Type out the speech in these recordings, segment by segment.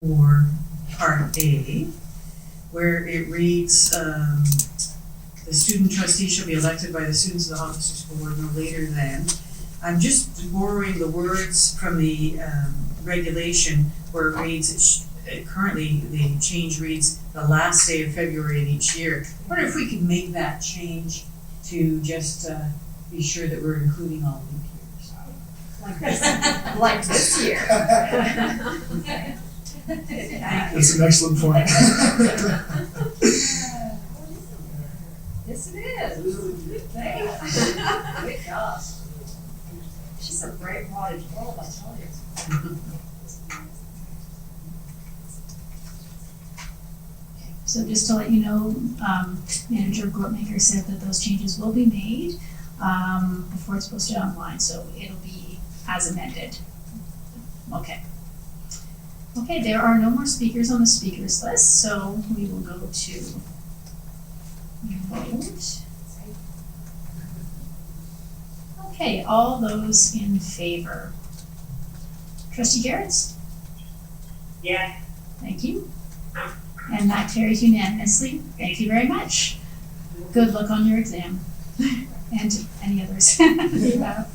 or Part A, where it reads, the student trustee shall be elected by the students of the Halton District School Board no later than. I'm just borrowing the words from the regulation where it reads, currently the change reads the last day of February of each year. I wonder if we could make that change to just be sure that we're including all leap years. Like this year. That's an excellent point. Yes, it is. Good job. She's a bright wattage bulb, I tell you. So just to let you know, Manager Gortmaker said that those changes will be made before it's posted online, so it'll be as amended. Okay. Okay, there are no more speakers on the speakers list, so we will go to vote. Okay, all those in favor. Trustee Garrett? Yeah. Thank you. And that carries unanimously. Thank you very much. Good luck on your exam and any others you have.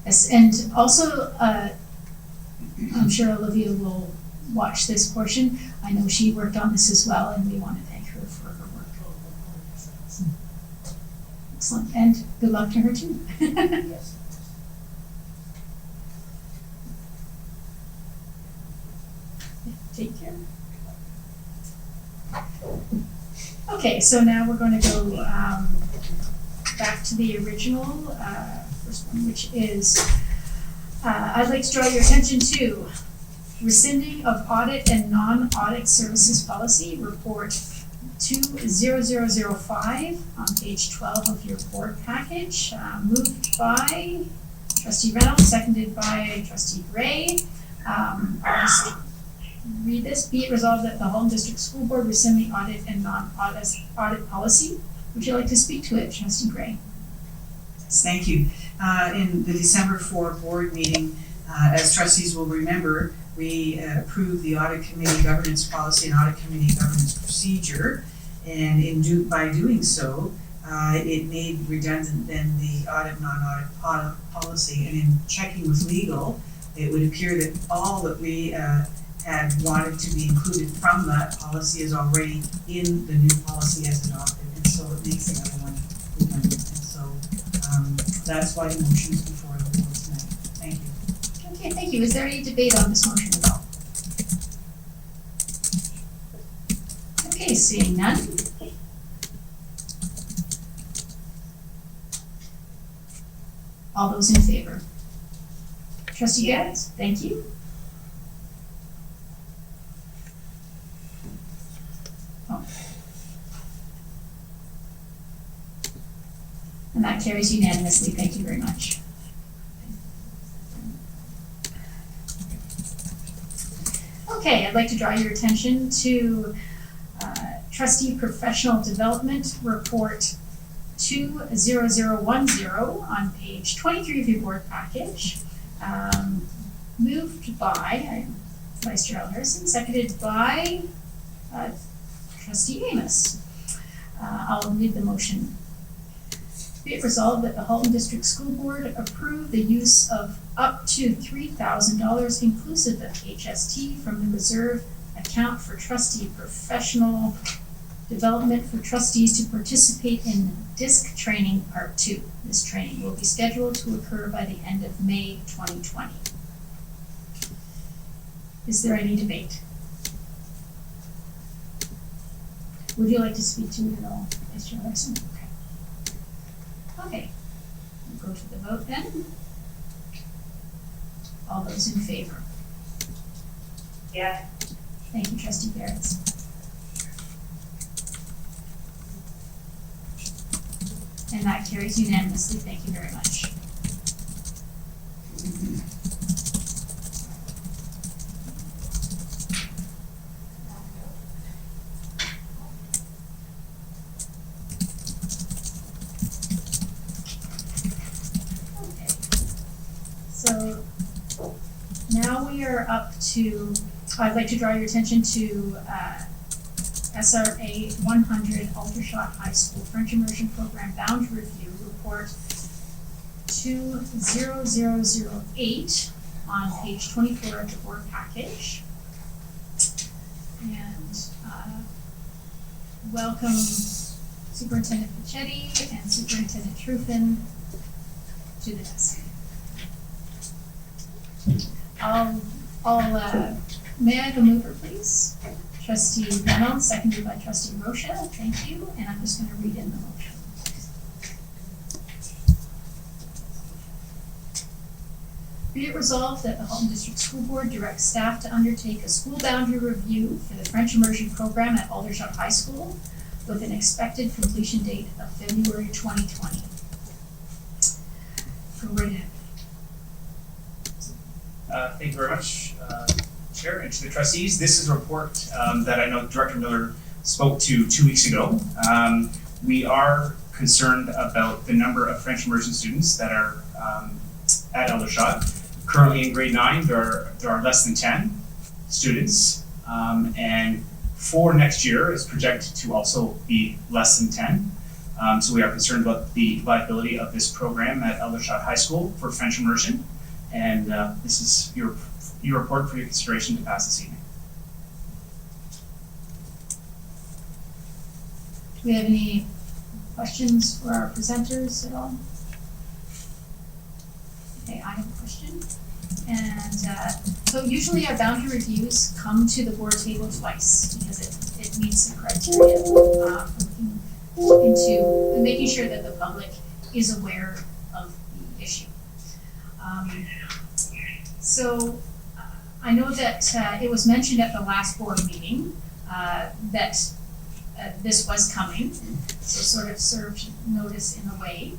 Yes, and also, I'm sure Olivia will watch this portion. I know she worked on this as well, and we want to thank her for her work. Excellent, and good luck to her too. Take care. Okay, so now we're going to go back to the original first one, which is I'd like to draw your attention to rescinding of audit and non-audit services policy, report 20005 on page 12 of your board package, moved by Trustee Reynolds, seconded by Trustee Gray. I'll just read this. Be it resolved that the Halton District School Board rescind the audit and non-audit policy. Would you like to speak to it, Trustee Gray? Yes, thank you. In the December 4 board meeting, as trustees will remember, we approved the audit committee governance policy and audit committee governance procedure, and by doing so, it made redundant then the audit non-audit policy. And in checking with legal, it would appear that all that we had wanted to be included from that policy is already in the new policy as adopted, and so it makes the other one redundant. And so that's why the motion is before the board tonight. Thank you. Okay, thank you. Is there any debate on this motion at all? Okay, seeing none. All those in favor? Trustee Garrett, thank you. Oh. And that carries unanimously. Thank you very much. Okay, I'd like to draw your attention to Trustee Professional Development Report 20010 on page 23 of your board package. Moved by Vice Chair Harrison, seconded by Trustee Amos. I'll read the motion. Be it resolved that the Halton District School Board approve the use of up to $3,000 inclusive of HST from the reserve account for trustee professional development for trustees to participate in DISC training part 2. This training will be scheduled to occur by the end of May 2020. Is there any debate? Would you like to speak to it at all, Vice Chair Larson? Okay, we'll go to the vote then. All those in favor? Yeah. Thank you, Trustee Barrett. And that carries unanimously. Thank you very much. So now we are up to, I'd like to draw your attention to SRA 100 Aldershot High School French Immersion Program Boundary Review Report 20008 on page 24 of the board package. And welcome Superintendent Pichetti and Superintendent Truffin to the desk. May I have a mover, please? Trustee Reynolds, seconded by Trustee Rocha. Thank you. And I'm just going to read in the motion. Be it resolved that the Halton District School Board directs staff to undertake a school boundary review for the French immersion program at Aldershot High School with an expected completion date of February 2020. Go right ahead. Thank you very much, Chair, and to the trustees. This is a report that I know Director Miller spoke to 2 weeks ago. We are concerned about the number of French immersion students that are at Aldershot. Currently in grade 9, there are less than 10 students, and for next year is projected to also be less than 10. So we are concerned about the viability of this program at Aldershot High School for French immersion. And this is your report for your consideration to pass this evening. Do we have any questions for our presenters at all? Okay, I have a question. And so usually our boundary reviews come to the board table twice because it meets the criteria for looking into and making sure that the public is aware of the issue. So I know that it was mentioned at the last board meeting that this was coming, so sort of served notice in a way.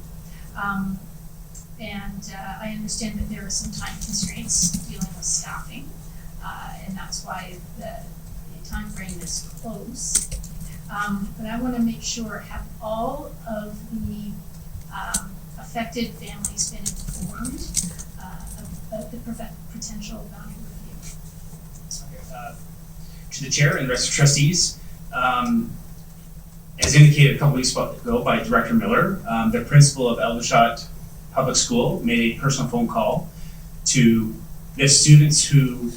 And I understand that there are some time constraints dealing with staffing, and that's why the time frame is close. But I want to make sure, have all of the affected families been informed of the potential boundary review? To the Chair and the rest of the trustees, as indicated a couple weeks ago by Director Miller, the principal of Aldershot Public School made a personal phone call to the students who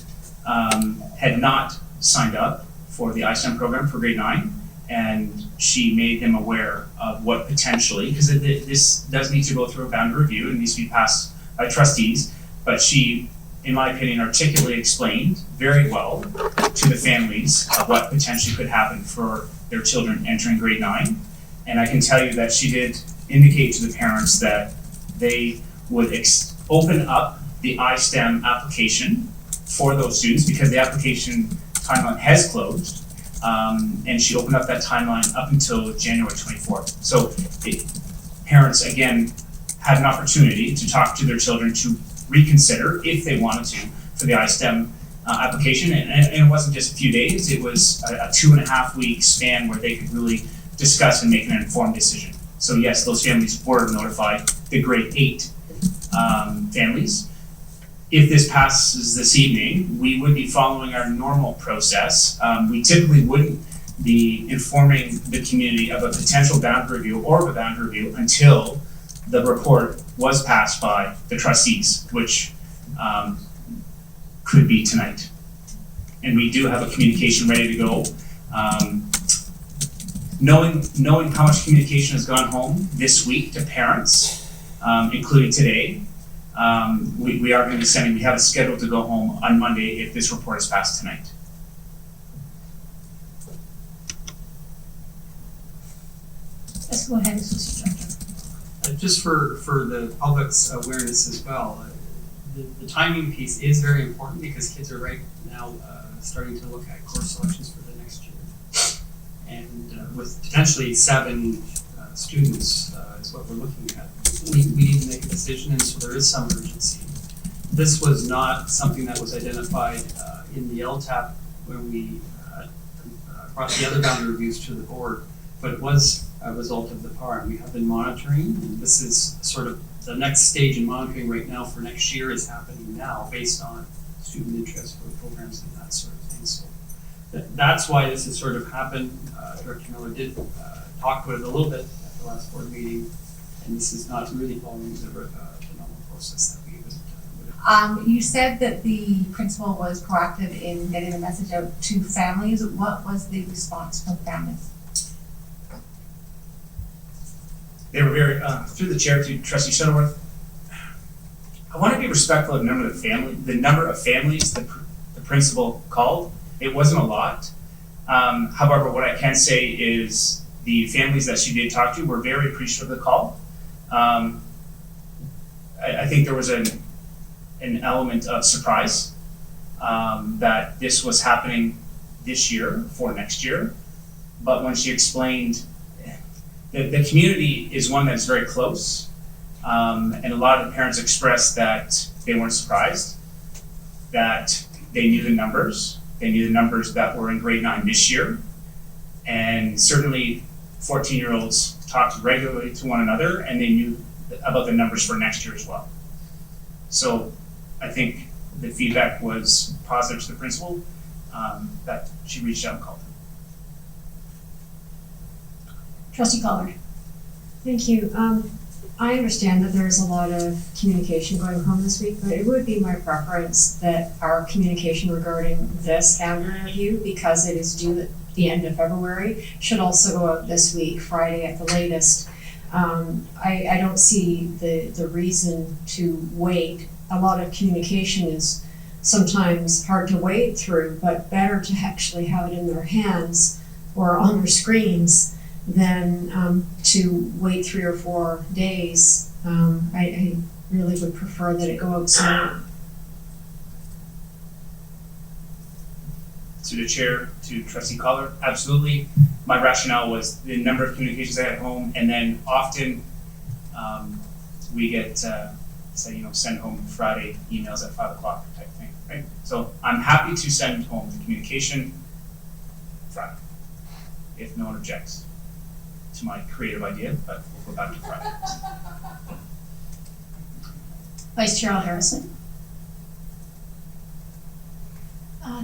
had not signed up for the ISTEM program for grade 9, and she made them aware of what potentially, because this does need to go through a boundary review and needs to be passed by trustees, but she, in my opinion, articulately explained very well to the families of what potentially could happen for their children entering grade 9. And I can tell you that she did indicate to the parents that they would open up the iSTEM application for those students because the application timeline has closed. And she opened up that timeline up until January 24th. So the parents, again, had an opportunity to talk to their children to reconsider if they wanted to for the iSTEM application. And it wasn't just a few days, it was a 2.5 week span where they could really discuss and make an informed decision. So yes, those families were notified, the grade 8 families. If this passes this evening, we would be following our normal process. We typically wouldn't be informing the community of a potential boundary review or of a boundary review until the report was passed by the trustees, which could be tonight. And we do have a communication ready to go. Knowing how much communication has gone home this week to parents, including today, we are going to be sending, we have it scheduled to go home on Monday if this report is passed tonight. Let's go ahead, Associate Director. Just for the public's awareness as well, the timing piece is very important because kids are right now starting to look at course selections for the next year. And with potentially 7 students is what we're looking at. We need to make a decision, and so there is some urgency. This was not something that was identified in the LTAP when we brought the other boundary reviews to the board, but it was a result of the PAR, and we have been monitoring, and this is sort of the next stage in monitoring right now for next year is happening now based on student interest for programs and that sort of thing. So that's why this has sort of happened. Director Miller did talk about it a little bit at the last board meeting, and this is not really following the normal process that we would You said that the principal was proactive in getting the message out to families. What was the response from families? They were very, through the chair to Trustee Shuttleworth, I want to be respectful of the number of families the principal called. It wasn't a lot. However, what I can say is the families that she did talk to were very appreciative of the call. I think there was an element of surprise that this was happening this year for next year. But when she explained, the community is one that's very close, and a lot of the parents expressed that they weren't surprised, that they knew the numbers. They knew the numbers that were in grade 9 this year, and certainly 14-year-olds talked regularly to one another, and they knew about the numbers for next year as well. So I think the feedback was positive to the principal, that she reached out and called him. Trustee Collard. Thank you. I understand that there's a lot of communication going home this week, but it would be my preference that our communication regarding this boundary review, because it is due at the end of February, should also go out this week, Friday at the latest. I don't see the reason to wait. A lot of communication is sometimes hard to wade through, but better to actually have it in their hands or on their screens than to wait 3 or 4 days. I really would prefer that it go out sooner. To the chair, to Trustee Collard, absolutely. My rationale was the number of communications I had at home, and then often we get send home Friday emails at 5 o'clock type thing, right? So I'm happy to send home the communication Friday, if no one objects to my creative idea, but we'll go back to Friday. Vice Chair Harrison.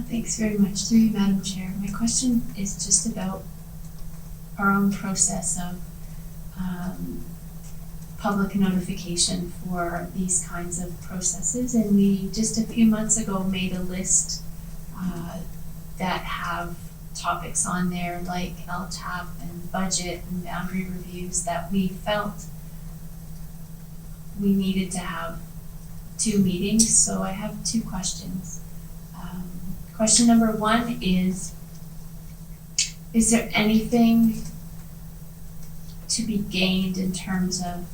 Thanks very much. Through you, Madam Chair. My question is just about our own process of public notification for these kinds of processes. And we just a few months ago made a list that have topics on there like LTAP and budget and boundary reviews that we felt we needed to have 2 meetings. So I have 2 questions. Question number 1 is there anything to be gained in terms of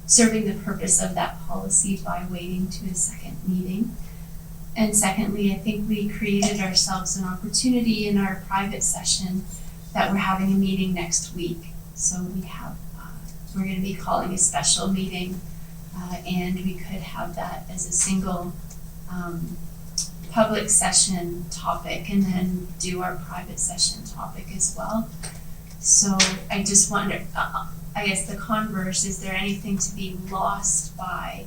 serving the purpose of that policy by waiting to a second meeting? And secondly, I think we created ourselves an opportunity in our private session that we're having a meeting next week. So we're going to be calling a special meeting, and we could have that as a single public session topic and then do our private session topic as well. So I just wonder, I guess the converse, is there anything to be lost by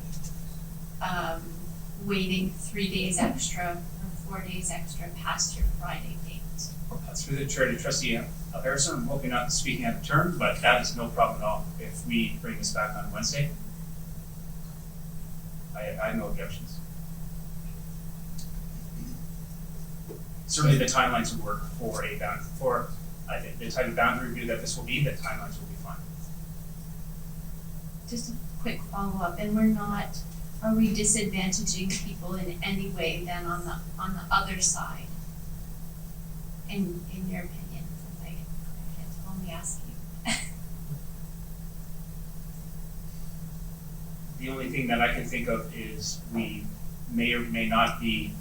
waiting 3 days extra or 4 days extra past your Friday date? Through the chair to Trustee Harrison, I'm hoping not speaking out of turn, but that is no problem at all. If we bring this back on Wednesday, I have no objections. Certainly the timelines would work for I think the type of boundary review that this will be, the timelines will be fine. Just a quick follow-up, and are we disadvantaging people in any way then on the other side? In your opinion, since I can't only ask you. The only thing that I can think of is we may or may not be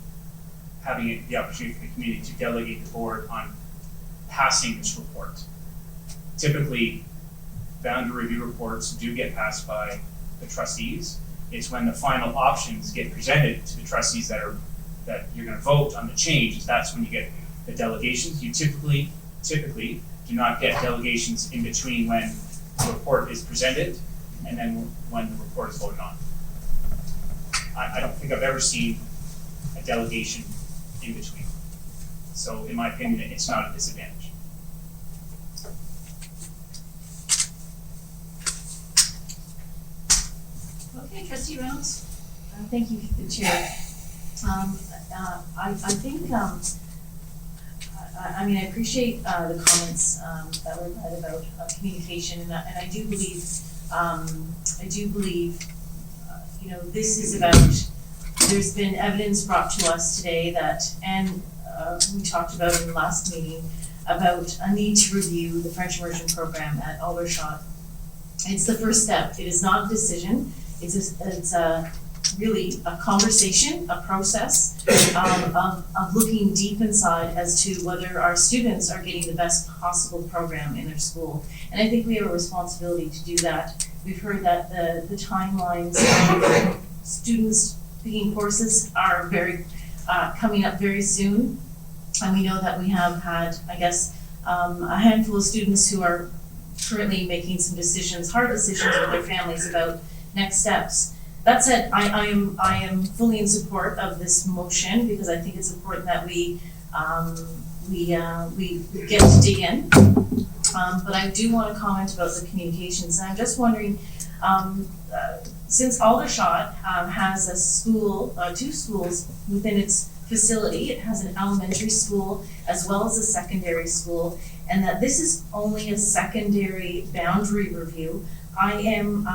having the opportunity for the community to delegate the board on passing this report. Typically, boundary review reports do get passed by the trustees. It's when the final options get presented to the trustees that you're going to vote on the change, that's when you get the delegations. You typically do not get delegations in between when the report is presented and then when the report is voted on. I don't think I've ever seen a delegation in between. So in my opinion, it's not a disadvantage. Okay, trustee Reynolds? Thank you, the chair. I think, I mean, I appreciate the comments that were made about communication, and I do believe, you know, this is about, there's been evidence brought to us today that, and we talked about in the last meeting, about a need to review the French immersion program at Aldershot. It's the first step. It is not a decision. It's a really a conversation, a process of looking deep inside as to whether our students are getting the best possible program in their school. And I think we have a responsibility to do that. We've heard that the timelines of students picking courses are very coming up very soon. And we know that we have had, I guess, a handful of students who are currently making some decisions, hard decisions with their families about next steps. That said, I am fully in support of this motion because I think it's important that we get to dig in. But I do want to comment about the communications, and I'm just wondering, since Aldershot has a school, two schools within its facility, it has an elementary school as well as a secondary school, and that this is only a secondary boundary review, I am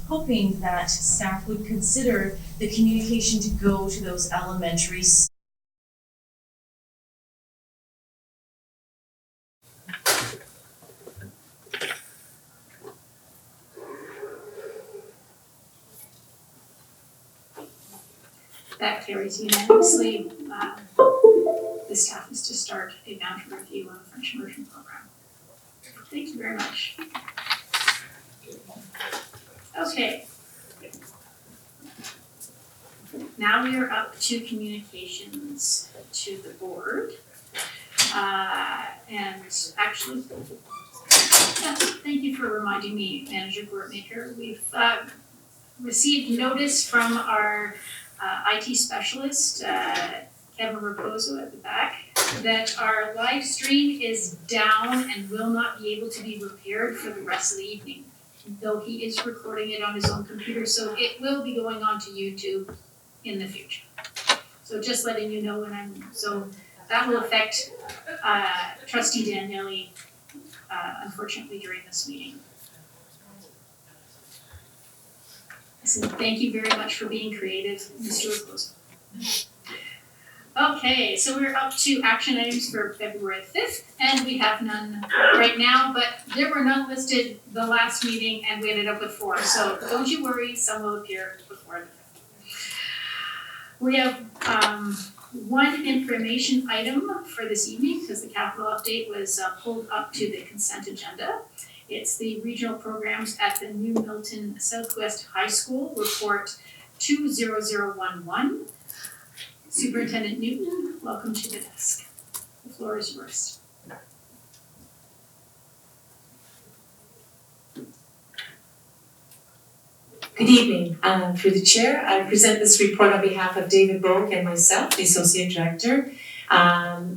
hoping that staff would consider the communication to go to those elementary That carries unanimously. The staff is to start a boundary review on the French immersion program. Thank you very much. Okay. Now we are up to communications to the board. And actually, thank you for reminding me, Manager Gortmaker. We've received notice from our IT specialist, Kevin Raposo at the back, that our live stream is down and will not be able to be repaired for the rest of the evening, though he is recording it on his own computer, so it will be going on to YouTube in the future. So just letting you know so that will affect Trustee Daniele, unfortunately, during this meeting. So thank you very much for being creative, Mr. Raposo. Okay, so we're up to action items for February 5th, and we have none right now, but there were none listed the last meeting, and we ended up with 4. So don't you worry, some will appear before the 5th. We have one information item for this evening, because the capital update was pulled up to the consent agenda. It's the regional programs at the New Milton Southwest High School, report 20011. Superintendent Newton, welcome to the desk. The floor is yours. Good evening. Through the chair, I present this report on behalf of David Bulk and myself, the Associate Director,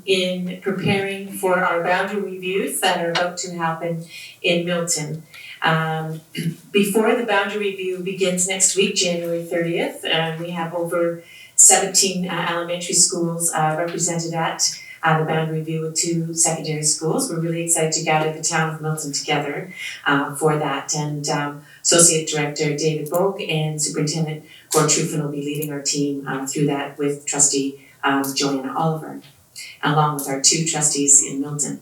in preparing for our boundary reviews that are about to happen in Milton. Before the boundary review begins next week, January 30th, we have over 17 elementary schools represented at the boundary review with 2 secondary schools. We're really excited to gather the town of Milton together for that. And Associate Director David Bulk and Superintendent Gord Truffin will be leading our team through that with Trustee Joanna Oliver, along with our 2 trustees in Milton.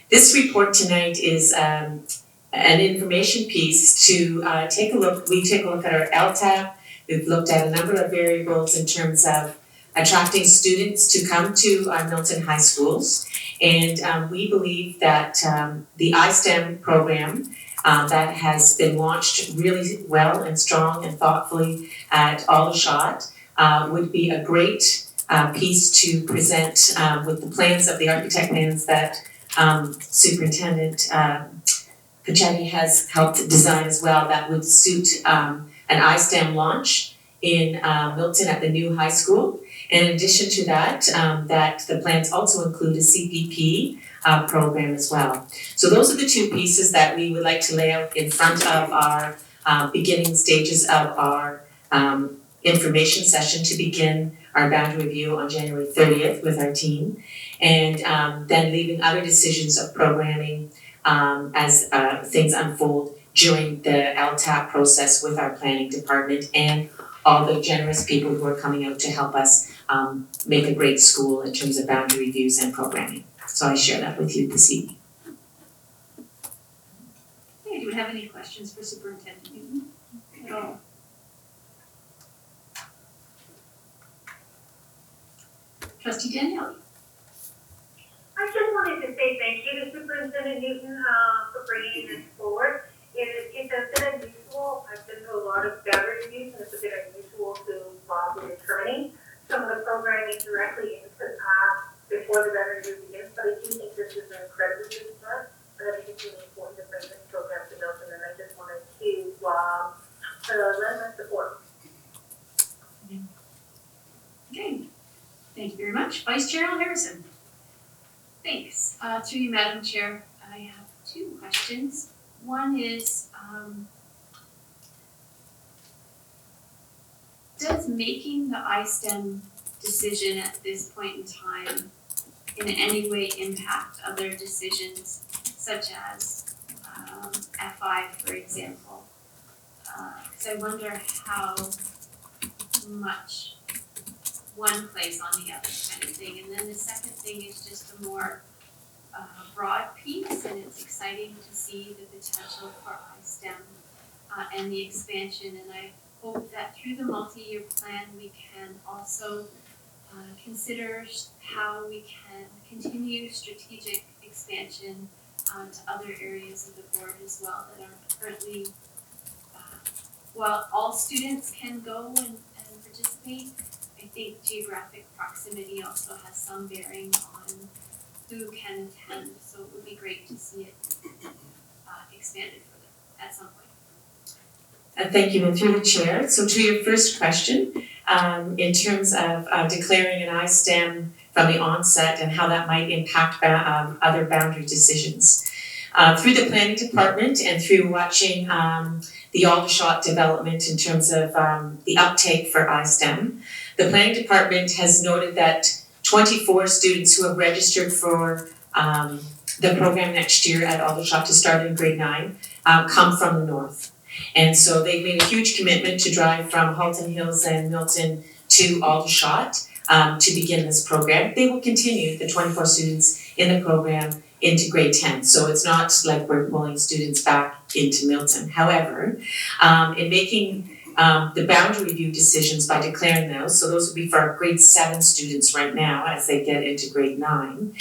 This report tonight is an information piece to take a look. We take a look at our LTAP. We've looked at a number of variables in terms of attracting students to come to our Milton high schools. And we believe that the iSTEM program that has been launched really well and strong and thoughtfully at Aldershot would be a great piece to present with the plans of the architect plans that Superintendent Pachadi has helped design as well that would suit an iSTEM launch in Milton at the new high school. In addition to that, that the plans also include a CPP program as well. So those are the two pieces that we would like to lay out in front of our beginning stages of our information session to begin our boundary review on January 30th with our team. And then leaving other decisions of programming as things unfold during the LTAP process with our planning department and all the generous people who are coming out to help us make a great school in terms of boundary reviews and programming. So I share that with you this evening. Okay, do we have any questions for Superintendent Newton at all? Trustee Danielle? I just wanted to say thank you to Superintendent Newton for bringing this forward. It's a bit unusual. I've been to a lot of boundary reviews, and it's a bit unusual to involve in determining some of the programming directly into before the boundary review begins. But I do think this is an incredibly good start, and I think it's really important to bring this program to Milton. And I just wanted to lend my support. Okay, thank you very much. Vice Chair Harrison. Thanks. Through you, Madam Chair, I have two questions. One is, does making the iSTEM decision at this point in time in any way impact other decisions, such as FI, for example? Because I wonder how much one plays on the other kind of thing. And then the second thing is just a more broad piece, and it's exciting to see the potential for iSTEM and the expansion. And I hope that through the multi-year plan, we can also consider how we can continue strategic expansion to other areas of the board as well that aren't currently, while all students can go and participate, I think geographic proximity also has some bearing on who can attend, so it would be great to see it expanded further at some point. Thank you, and through the chair. So to your first question, in terms of declaring an iSTEM from the onset and how that might impact other boundary decisions. Through the planning department and through watching the Aldershot development in terms of the uptake for iSTEM, the planning department has noted that 24 students who have registered for the program next year at Aldershot to start in grade 9 come from the north. And so they've made a huge commitment to drive from Halton Hills and Milton to Aldershot to begin this program. They will continue, the 24 students in the program, into grade 10. So it's not like we're pulling students back into Milton. However, in making the boundary review decisions by declaring those, so those would be for our grade 7 students right now as they get into grade 9.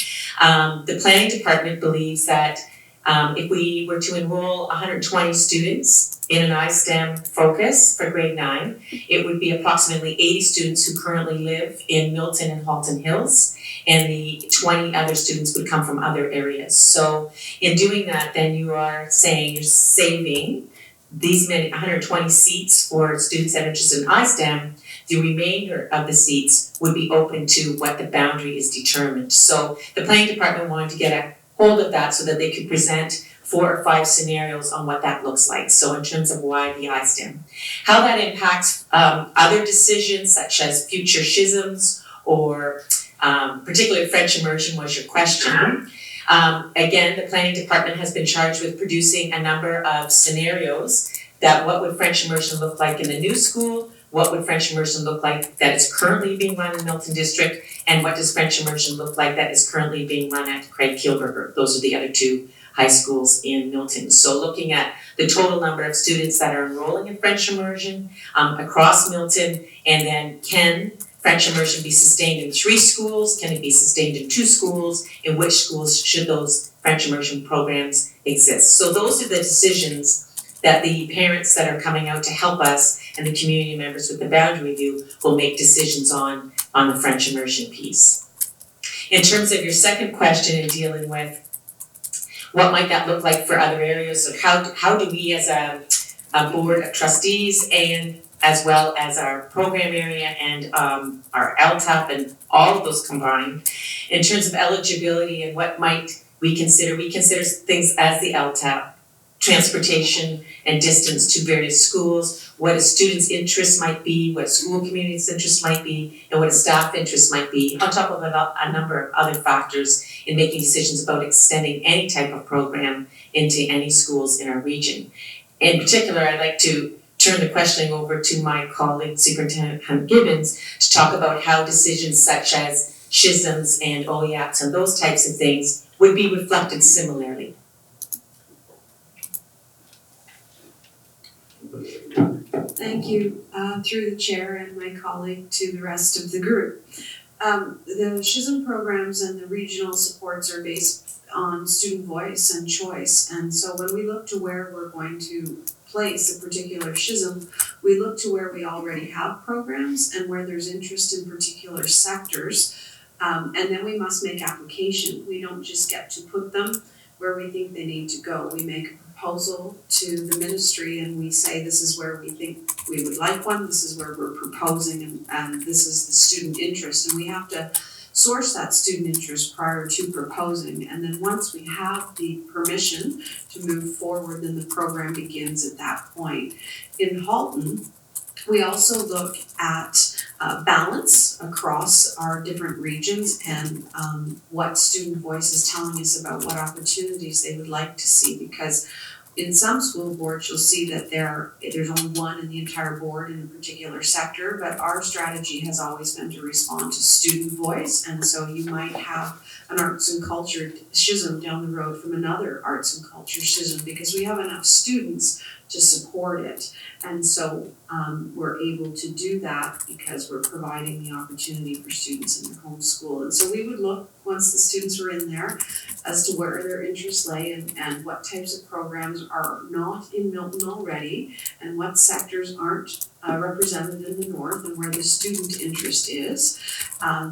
The planning department believes that if we were to enroll 120 students in an iSTEM focus for grade 9, it would be approximately 80 students who currently live in Milton and Halton Hills, and the 20 other students would come from other areas. So in doing that, then you are saying you're saving these many 120 seats for students that are interested in iSTEM. The remainder of the seats would be open to what the boundary is determined. So the planning department wanted to get a hold of that so that they could present 4 or 5 scenarios on what that looks like. So in terms of why the iSTEM. How that impacts other decisions such as future schisms or particularly French immersion was your question. Again, the planning department has been charged with producing a number of scenarios that what would French immersion look like in the new school, what would French immersion look like that is currently being run in Milton District, and what does French immersion look like that is currently being run at Craig Kielburger. Those are the other 2 high schools in Milton. So looking at the total number of students that are enrolling in French immersion across Milton, and then can French immersion be sustained in 3 schools? Can it be sustained in 2 schools? In which schools should those French immersion programs exist? So those are the decisions that the parents that are coming out to help us and the community members with the boundary review will make decisions on the French immersion piece. In terms of your second question in dealing with what might that look like for other areas? So how do we as a board of trustees and as well as our program area and our LTAP and all of those combined, in terms of eligibility and what might we consider things as the LTAP, transportation and distance to various schools, what a student's interest might be, what a school community's interest might be, and what a staff interest might be, on top of a number of other factors in making decisions about extending any type of program into any schools in our region. In particular, I'd like to turn the questioning over to my colleague Superintendent Gibbons to talk about how decisions such as SHISMs and OEAPs and those types of things would be reflected similarly. Thank you, through the chair and my colleague to the rest of the group. The SHISM programs and the regional supports are based on student voice and choice. And so when we look to where we're going to place a particular SHISM, we look to where we already have programs and where there's interest in particular sectors. And then we must make application. We don't just get to put them where we think they need to go. We make a proposal to the ministry and we say this is where we think we would like one, this is where we're proposing, and this is the student interest. And we have to source that student interest prior to proposing. And then once we have the permission to move forward, then the program begins at that point. In Halton, we also look at balance across our different regions and what student voice is telling us about what opportunities they would like to see, because in some school boards, you'll see that there's only one in the entire board in a particular sector, but our strategy has always been to respond to student voice. And so you might have an arts and culture SHISM down the road from another arts and culture SHISM because we have enough students to support it. And so we're able to do that because we're providing the opportunity for students in their home school. And so we would look, once the students were in there, as to where their interests lay and what types of programs are not in Milton already and what sectors aren't represented in the north and where the student interest is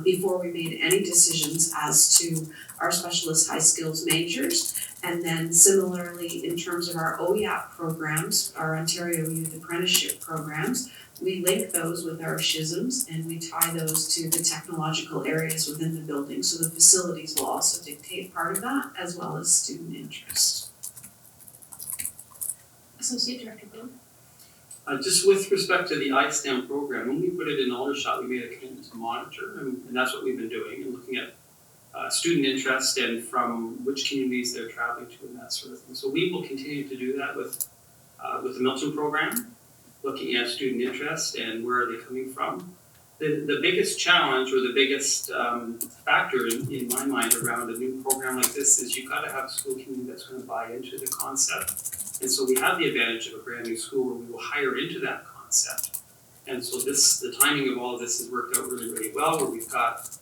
before we made any decisions as to our specialist high skills majors. And then similarly, in terms of our OEAP programs, our Ontario Youth Apprenticeship programs, we link those with our SHISMs and we tie those to the technological areas within the building. So the facilities will also dictate part of that as well as student interest. Associate Director Bill. Just with respect to the iSTEM program, when we put it in Aldershot, we made a commitment to monitor, and that's what we've been doing, and looking at student interest and from which communities they're traveling to and that sort of thing. So we will continue to do that with the Milton program, looking at student interest and where are they coming from. The biggest challenge or the biggest factor in my mind around a new program like this is you've got to have a school community that's going to buy into the concept. And so we have the advantage of a brand new school where we will hire into that concept. And so the timing of all of this has worked out really, really well, where we've got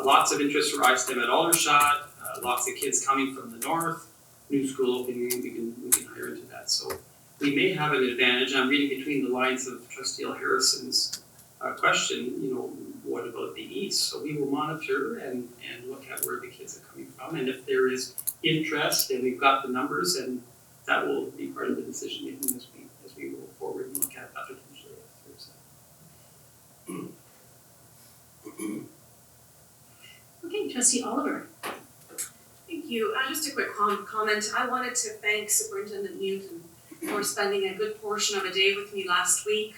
lots of interest for iSTEM at Aldershot, lots of kids coming from the north, new school opening, we can hire into that. So we may have an advantage. I'm reading between the lines of Trustee L. Harrison's question, what about the east? So we will monitor and look at where the kids are coming from, and if there is interest and we've got the numbers, and that will be part of the decision making as we go forward and look at that potentially. Okay, Trustee Oliver. Thank you. Just a quick comment. I wanted to thank Superintendent Newton for spending a good portion of a day with me last week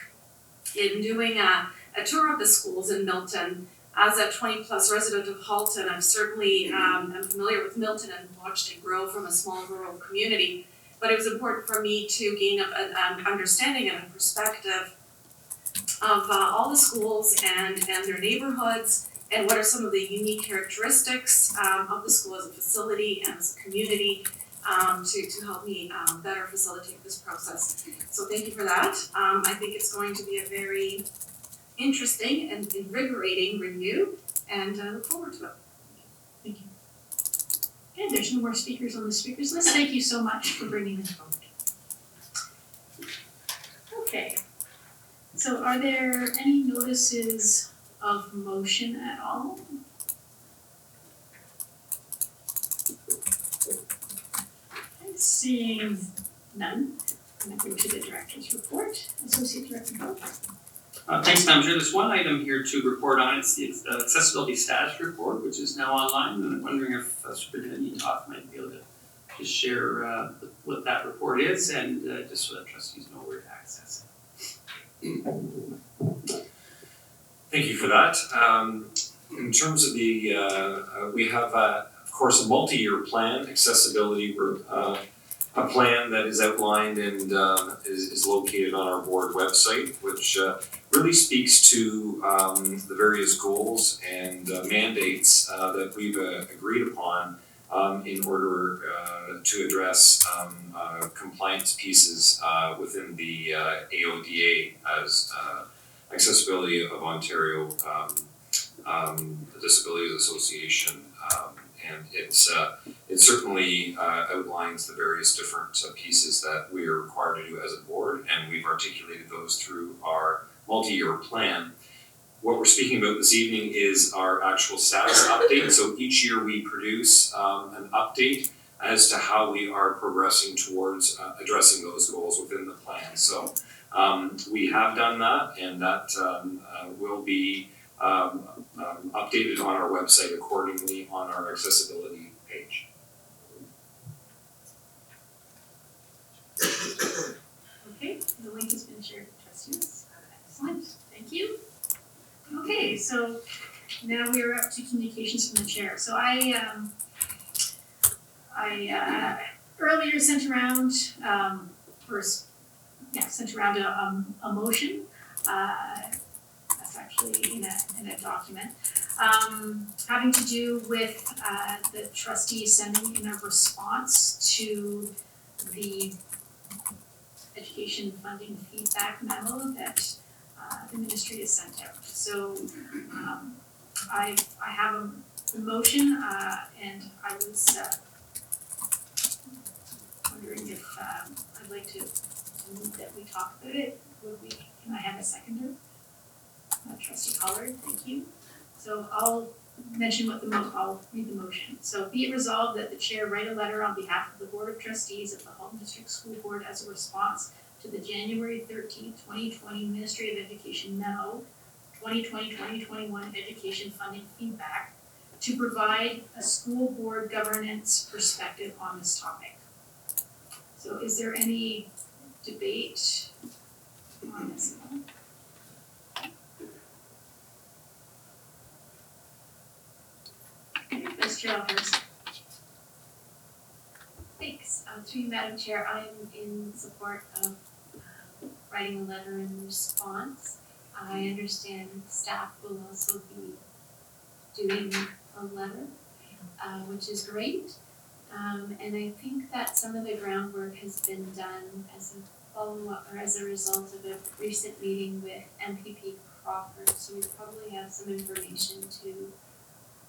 in doing a tour of the schools in Milton. As a 20-plus resident of Halton, I'm certainly am familiar with Milton and watched it grow from a small rural community. But it was important for me to gain an understanding and a perspective of all the schools and their neighborhoods, and what are some of the unique characteristics of the school as a facility and as a community to help me better facilitate this process. So thank you for that. I think it's going to be a very interesting and invigorating review, and I look forward to it. Thank you. Okay, there's no more speakers on the speakers list. Thank you so much for bringing this forward. Okay, so are there any notices of motion at all? Seeing none, I'm going to go to the director's report. Associate Director Bill. Thanks, Madam Chair. There's one item here to report on. It's the accessibility status report, which is now online. And I'm wondering if Superintendent Toth might be able to just share what that report is and just so that trustees know where to access it. Thank you for that. In terms of the, we have, of course, a multi-year plan, accessibility, a plan that is outlined and is located on our board website, which really speaks to the various goals and mandates that we've agreed upon in order to address compliance pieces within the AODA as Accessibility of Ontario Disabilities Association, and it certainly outlines the various different pieces that we are required to do as a board, and we've articulated those through our multi-year plan. What we're speaking about this evening is our actual status update. So each year we produce an update as to how we are progressing towards addressing those goals within the plan. So we have done that, and that will be updated on our website accordingly on our accessibility page. Okay, the link has been shared with trustees. Excellent, thank you. Okay, so now we are up to communications from the chair. So I earlier sent around a motion. That's actually in a document having to do with the trustees sending in a response to the education funding feedback memo that the ministry has sent out. So I have a motion and I was wondering if I'd like to move that we talk about it. Can I have a seconder? Trustee Collard, thank you. So I'll mention I'll read the motion. So be it resolved that the chair write a letter on behalf of the Board of Trustees of the Halton District School Board as a response to the January 13th, 2020 Ministry of Education memo, 2020-2021 education funding feedback, to provide a school board governance perspective on this topic. So is there any debate on this one? Vice Chair Alhurst. Thanks. Through you, Madam Chair, I am in support of writing a letter in response. I understand staff will also be doing a letter, which is great. And I think that some of the groundwork has been done as a follow-up or as a result of a recent meeting with MPP Crawford. So we probably have some information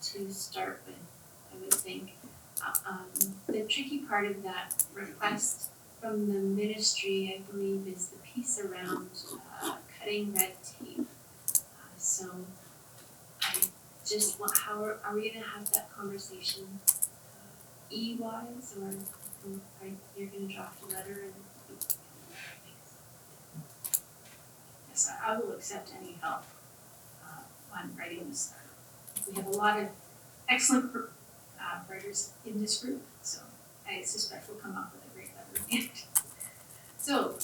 to start with, I would think. The tricky part of that request from the ministry, I believe, is the piece around cutting red tape. So I just want, are we gonna have that conversation e-wise, or you're gonna draft a letter and? Yes, I will accept any help on writing this letter. We have a lot of excellent writers in this group, so I suspect we'll come up with a great letter at the end. So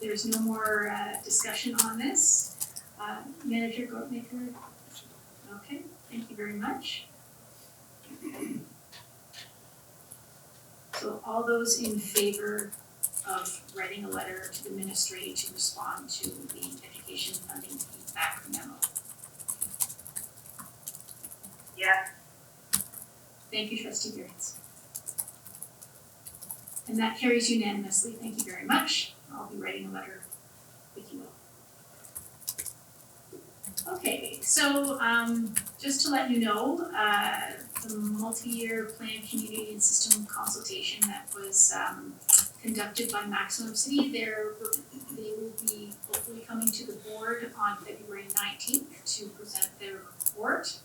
there's no more discussion on this. Manager Goatmaker, okay, thank you very much. So all those in favor of writing a letter to the ministry to respond to the education funding feedback memo? Yes. Thank you, Trustee Beards. And that carries unanimously. Thank you very much. I'll be writing a letter with you all. Okay, so just to let you know, the multi-year plan community and system consultation that was conducted by Maximum City, they will be hopefully coming to the board on February 19th to present their report.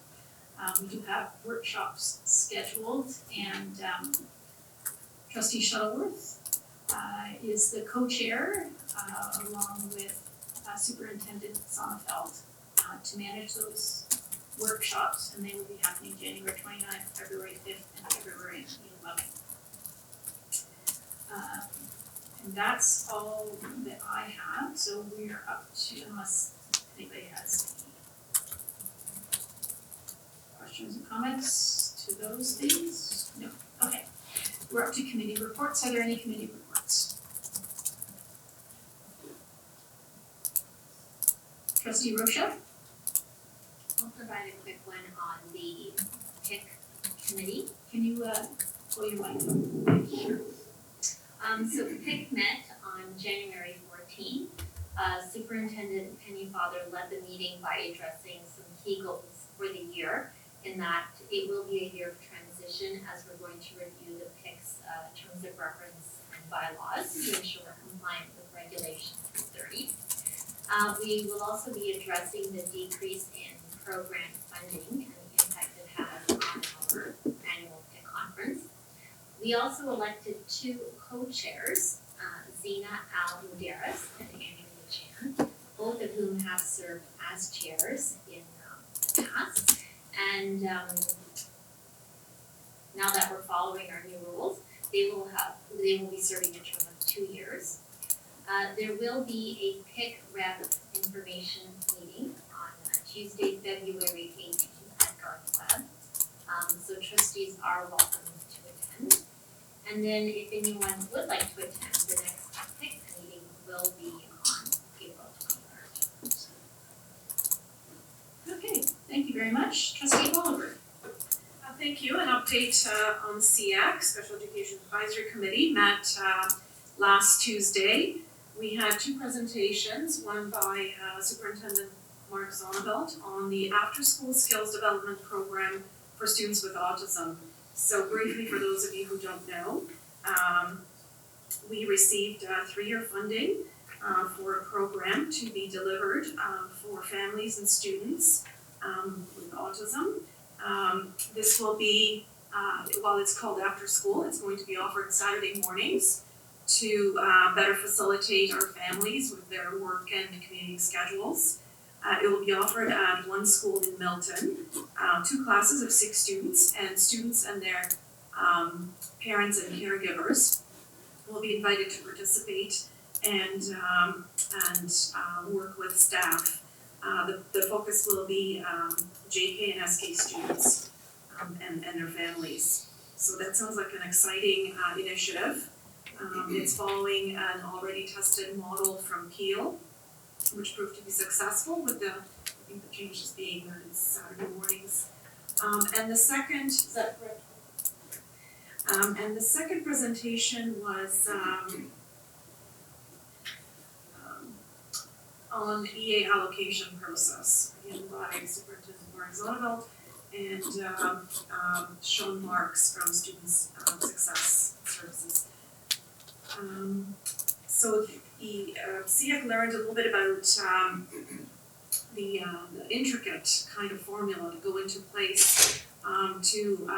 We do have workshops scheduled, and Trustee Shuttleworth is the co-chair along with Superintendent Sonnenfeld to manage those workshops, and they will be happening January 29th, February 5th, and February 11th. And that's all that I have, so we're up to, unless anybody has any questions and comments to those things? No, okay. We're up to committee reports. Are there any committee reports? Trustee Rocha? I'll provide a quick one on the PIC committee. Can you pull your mic? Sure. So PIC met on January 14th. Superintendent Penny Father led the meeting by addressing some key goals for the year, in that it will be a year of transition as we're going to review the PIC's terms of reference and bylaws to ensure we're compliant with Regulation 30. We will also be addressing the decrease in program funding and the impact it has on our annual PIC conference. We also elected 2 co-chairs, Zena Al-Muderis and Amy Chan, both of whom have served as chairs in the past. And now that we're following our new rules, they will be serving a term of 2 years. There will be a PIC rep information meeting on Tuesday, February 18th at Garth Web. So trustees are welcome to attend. And then if anyone would like to attend, the next PIC meeting will be on April 23rd. Okay, thank you very much. Trustee Oliver? Thank you. An update on SEAC, Special Education Advisory Committee, met last Tuesday. We had 2 presentations, one by Superintendent Mark Zonneveld on the after-school skills development program for students with autism. So briefly, for those of you who don't know, we received 3-year funding for a program to be delivered for families and students with autism. This will be, while it's called after school, it's going to be offered Saturday mornings to better facilitate our families with their work and community schedules. It will be offered at one school in Milton, 2 classes of 6 students, and students and their parents and caregivers will be invited to participate and work with staff. The focus will be JK and SK students and their families. So that sounds like an exciting initiative. It's following an already tested model from Peel, which proved to be successful with the changes being that it's Saturday mornings. And the second, is that correct? And the second presentation was on EA allocation process, again by Superintendent Mark Zonneveld and Sean Marks from Students Success Services. So the SEAC learned a little bit about the intricate kind of formula to go into place to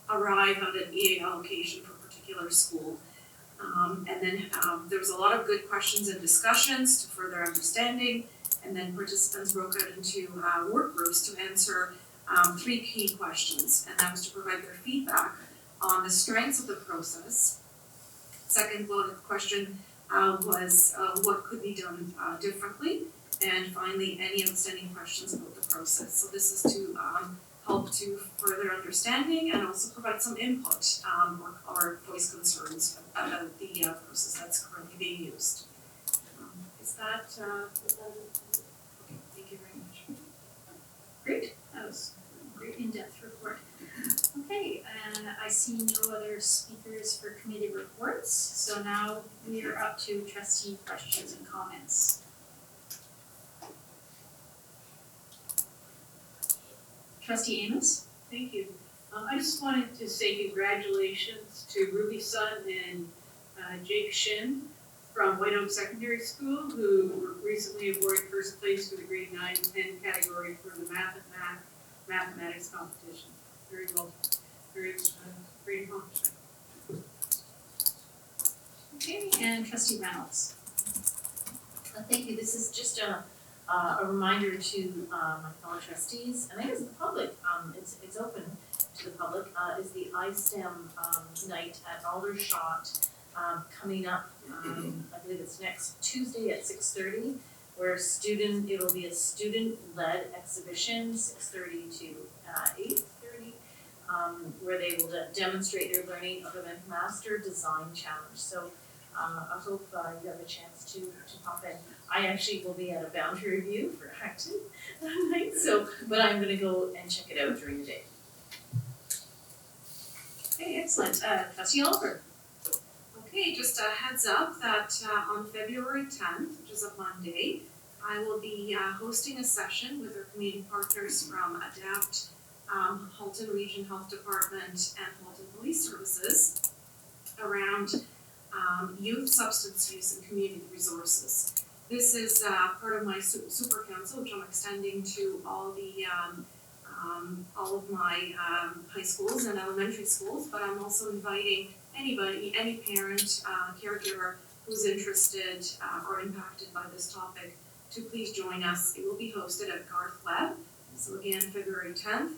arrive at an EA allocation for a particular school. And then there was a lot of good questions and discussions to further understanding, and then participants broke out into work groups to answer 3 key questions, and that was to provide their feedback on the strengths of the process. Second question was what could be done differently, and finally any outstanding questions about the process. So this is to help to further understanding and also provide some input or voice concerns about the process that's currently being used. Is that okay, thank you very much. Great, that was a great in-depth report. Okay, and I see no other speakers for committee reports, so now we are up to trustee questions and comments. Trustee Amos? Thank you. I just wanted to say congratulations to Ruby Sun and Jake Shin from White Oak Secondary School, who were recently awarded first place for the grade 9 and 10 category for the mathematics competition. Very well, very great accomplishment. Okay, and trustee Reynolds. Thank you. This is just a reminder to my fellow trustees, and I guess the public, it's open to the public, is the iSTEM night at Aldershot coming up, I believe it's next Tuesday at 6:30, where it'll be a student-led exhibition, 6:30 to 8:30, where they will demonstrate their learning of the Master Design Challenge. So I hope you have a chance to pop in. I actually will be at a boundary review for Halton that night, but I'm gonna go and check it out during the day. Okay, excellent. Trustee Oliver. Okay, just a heads up that on February 10th, which is a Monday, I will be hosting a session with our community partners from ADAPT, Halton Region Health Department, and Halton Police Services around youth substance use and community resources. This is part of my super council, which I'm extending to all of my high schools and elementary schools, but I'm also inviting anybody, any parent, caregiver who's interested or impacted by this topic to please join us. It will be hosted at Garth Webb, so again, February 10th,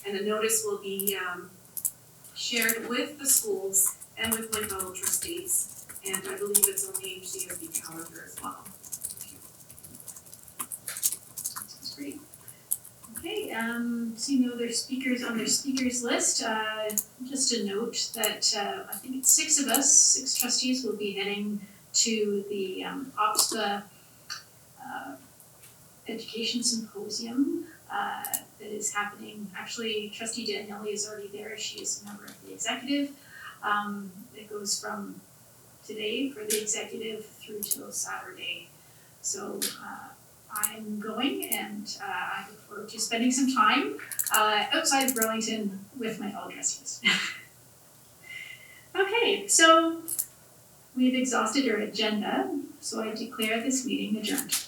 and a notice will be shared with the schools and with my fellow trustees, and I believe it's on the HCSB calendar as well. Sounds great. Okay, seeing no other speakers on their speakers list, just a note that I think it's 6 trustees will be heading to the OPSPA Education Symposium that is happening. Actually, Trustee Daniele is already there. She is a member of the executive. It goes from today for the executive through till Saturday. So I'm going, and I look forward to spending some time outside of Burlington with my fellow trustees. Okay, so we've exhausted our agenda, so I declare this meeting adjourned.